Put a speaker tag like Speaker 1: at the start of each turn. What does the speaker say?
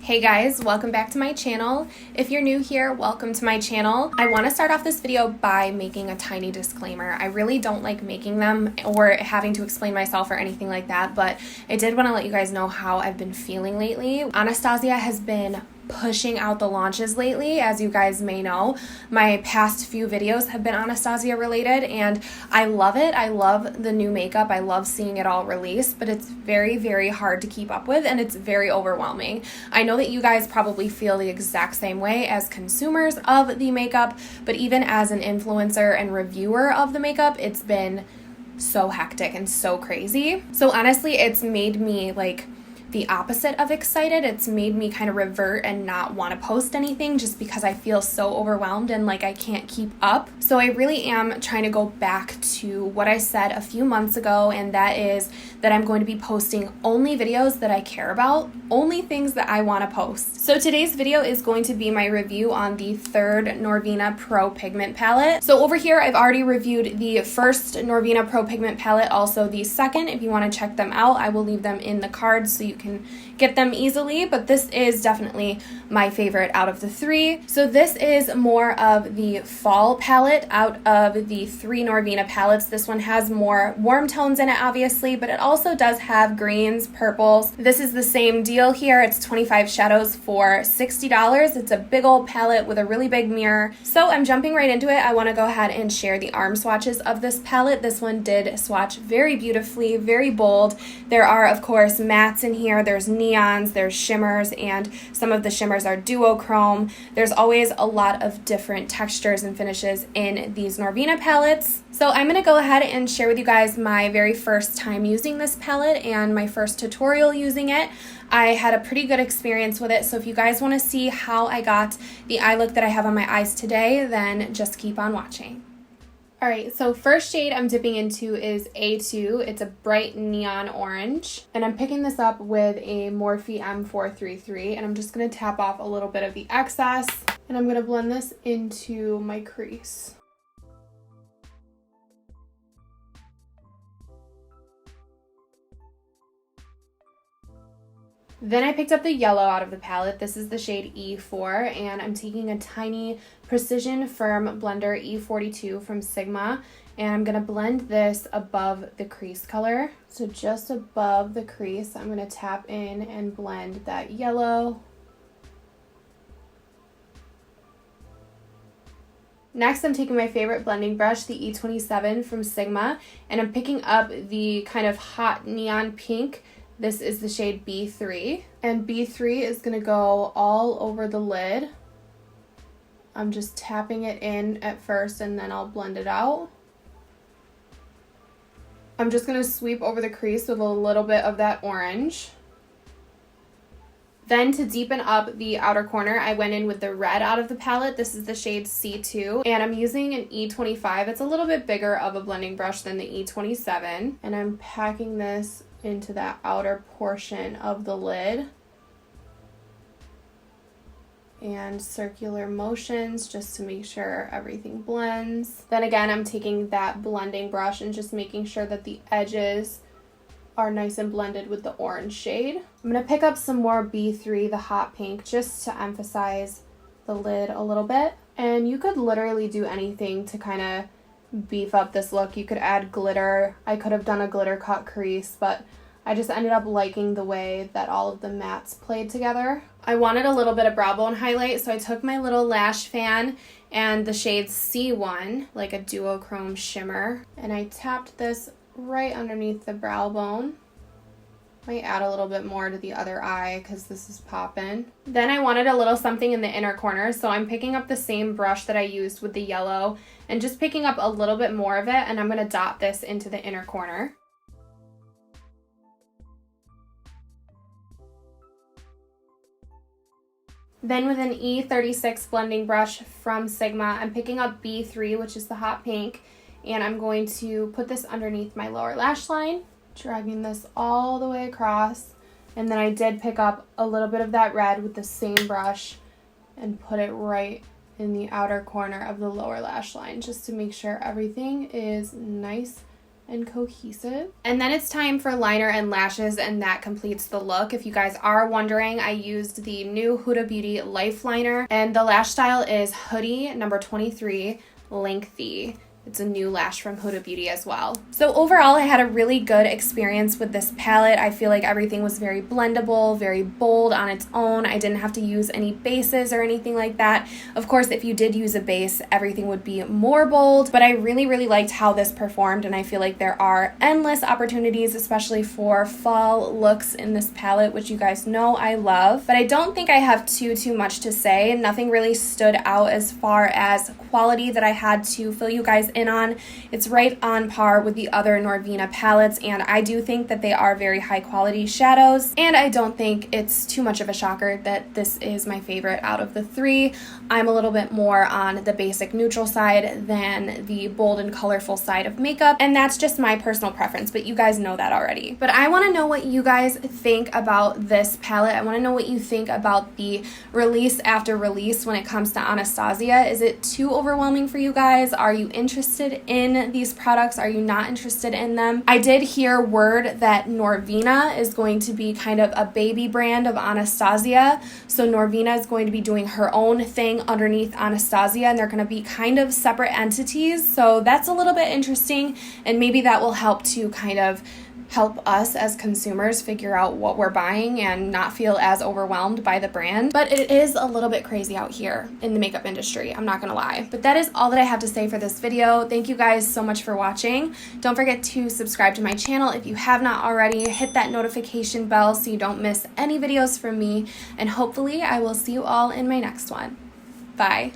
Speaker 1: Hey guys, welcome back to my channel. If you're new here, welcome to my channel. I want to start off this video by making a tiny disclaimer. I really don't like making them or having to explain myself or anything like that, but I did want to let you guys know how I've been feeling lately. Anastasia has been pushing out the launches lately, as you guys may know. My past few videos have been Anastasia related and I love it. I love the new makeup. I love seeing it all released, but it's very, very hard to keep up with and it's very overwhelming. I know that you guys probably feel the exact same way as consumers of the makeup, but even as an influencer and reviewer of the makeup, it's been so hectic and so crazy. So honestly, it's made me like the opposite of excited. It's made me kind of revert and not want to post anything just because I feel so overwhelmed and like I can't keep up. So I really am trying to go back to what I said a few months ago, and that is that I'm going to be posting only videos that I care about, only things that I want to post. So today's video is going to be my review on the third Norvina Pro Pigment Palette. So over here, I've already reviewed the first Norvina Pro Pigment Palette, also the second. If you want to check them out, I will leave them in the cards so you can get them easily, but this is definitely my favorite out of the three. So this is more of the fall palette out of the three Norvina palettes. This one has more warm tones in it, obviously, but it also does have greens, purples. This is the same deal here. It's 25 shadows for $60. It's a big old palette with a really big mirror. So I'm jumping right into it. I want to go ahead and share the arm swatches of this palette. This one did swatch very beautifully, very bold. There are, of course, mattes in here. There's neons, there's shimmers, and some of the shimmers are duochrome. There's always a lot of different textures and finishes in these Norvina palettes. So I'm going to go ahead and share with you guys my very first time using this palette and my first tutorial using it. I had a pretty good experience with it, so if you guys want to see how I got the eye look that I have on my eyes today, then just keep on watching. Alright, so first shade I'm dipping into is A2. It's a bright neon orange. And I'm picking this up with a Morphe M433. And I'm just going to tap off a little bit of the excess. And I'm going to blend this into my crease. Then I picked up the yellow out of the palette. This is the shade E4, and I'm taking a tiny Precision Firm Blender E42 from Sigma, and I'm going to blend this above the crease color. So just above the crease, I'm going to tap in and blend that yellow. Next, I'm taking my favorite blending brush, the E27 from Sigma, and I'm picking up the kind of hot neon pink. This is the shade B3, and B3 is going to go all over the lid. I'm just tapping it in at first and then I'll blend it out. I'm just going to sweep over the crease with a little bit of that orange. Then to deepen up the outer corner, I went in with the red out of the palette. This is the shade C2, and I'm using an E25. It's a little bit bigger of a blending brush than the E27, and I'm packing this into that outer portion of the lid. And circular motions just to make sure everything blends. Then again, I'm taking that blending brush and just making sure that the edges are nice and blended with the orange shade. I'm going to pick up some more B3, the hot pink, just to emphasize the lid a little bit. And you could literally do anything to kind of beef up this look. You could add glitter. I could have done a glitter cut crease, but I just ended up liking the way that all of the mattes played together. I wanted a little bit of brow bone highlight, so I took my little lash fan and the shade C1, like a duochrome shimmer, and I tapped this right underneath the brow bone. Might add a little bit more to the other eye because this is poppin'. Then I wanted a little something in the inner corner, so I'm picking up the same brush that I used with the yellow and just picking up a little bit more of it, and I'm going to dot this into the inner corner. Then with an E36 blending brush from Sigma, I'm picking up B3, which is the hot pink, and I'm going to put this underneath my lower lash line, dragging this all the way across. And then I did pick up a little bit of that red with the same brush and put it right in the outer corner of the lower lash line, just to make sure everything is nice and cohesive. And then it's time for liner and lashes, and that completes the look. If you guys are wondering, I used the new Huda Beauty Life Liner, and the lash style is Hoodie number 23 Lengthy. It's a new lash from Huda Beauty as well. So overall, I had a really good experience with this palette. I feel like everything was very blendable, very bold on its own. I didn't have to use any bases or anything like that. Of course, if you did use a base, everything would be more bold, but I really, really liked how this performed, and I feel like there are endless opportunities, especially for fall looks in this palette, which you guys know I love. But I don't think I have too much to say. Nothing really stood out as far as quality that I had to fill you guys in on. It's right on par with the other Norvina palettes, and I do think that they are very high quality shadows, and I don't think it's too much of a shocker that this is my favorite out of the three. I'm a little bit more on the basic neutral side than the bold and colorful side of makeup, and that's just my personal preference, but you guys know that already. But I want to know what you guys think about this palette. I want to know what you think about the release after release when it comes to Anastasia. Is it too overwhelming for you guys? Are you interested in these products? Are you not interested in them? I did hear word that Norvina is going to be kind of a baby brand of Anastasia. So Norvina is going to be doing her own thing underneath Anastasia, and they're going to be kind of separate entities. So that's a little bit interesting, and maybe that will help to kind of help us as consumers figure out what we're buying and not feel as overwhelmed by the brand. But it is a little bit crazy out here in the makeup industry, I'm not gonna lie. But that is all that I have to say for this video. Thank you guys so much for watching. Don't forget to subscribe to my channel if you have not already. Hit that notification bell so you don't miss any videos from me, and hopefully I will see you all in my next one. Bye.